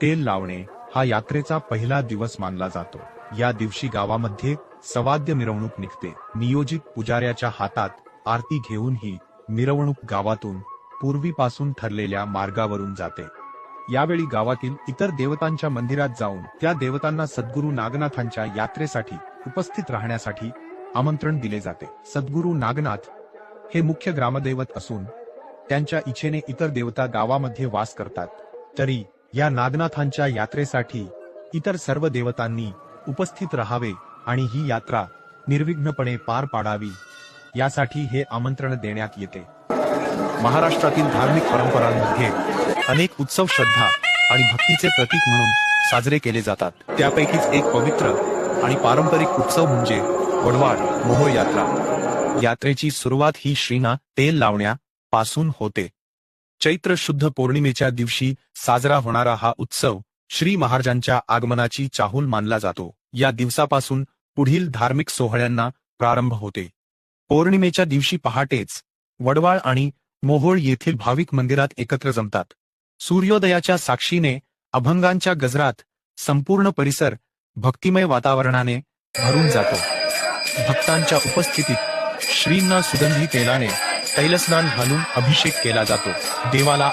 तेल लावणे हा यात्रेचा पहिला दिवस मानला जातो। या दिवशी गावामध्ये सवाद्य मिरवणूक निघते। नियोजित पुजाऱ्याच्या हातात आरती घेऊन ही मिरवणूक गावातून पूर्वीपासून ठरलेल्या मार्गावरून जाते। यावेळी गावातील इतर देवतांच्या मंदिरात जाऊन त्या देवतांना सद्गुरू नागनाथांच्या यात्रेसाठी उपस्थित राहण्यासाठी आमंत्रण दिले जाते। सद्गुरू नागनाथ हे मुख्य ग्रामदैवत असून त्यांच्या इच्छेने इतर देवता गावामध्ये वास करतात। तरी या नागनाथांच्या यात्रेसाठी इतर सर्व देवतांनी उपस्थित राहावे आणि ही यात्रा निर्विघ्नपणे पार पाडावी यासाठी हे आमंत्रण देण्यात येते। महाराष्ट्रातील धार्मिक परंपरांमध्ये अनेक उत्सव श्रद्धा आणि भक्तीचे प्रतीक म्हणून साजरे केले जातात। त्यापैकीच एक पवित्र आणि पारंपरिक उत्सव म्हणजे वडवाळ मोहोळ यात्रा। यात्रेची सुरुवात ही श्रीना तेल लावण्यापासून होते। चैत्र शुद्ध पौर्णिमेच्या दिवशी साजरा होणारा हा उत्सव श्री महाराजांच्या आगमनाची चाहूल मानला जातो। या दिवसापासून पुढील धार्मिक सोहळ्यांना प्रारंभ होते। पौर्णिमेच्या दिवशी पहाटेच वडवाळ आणि मोहोळ येथील भाविक मंदिरात एकत्र जमतात। सूर्योदयाच्या साक्षीने अभंगांच्या गजरात संपूर्ण परिसर भक्तिमय वातावरणाने भरून जातो। भक्तांच्या उपस्थितीत श्रींना सुगंधी तेलाने तैलस्नान घालून अभिषेक केला जातो। देवाला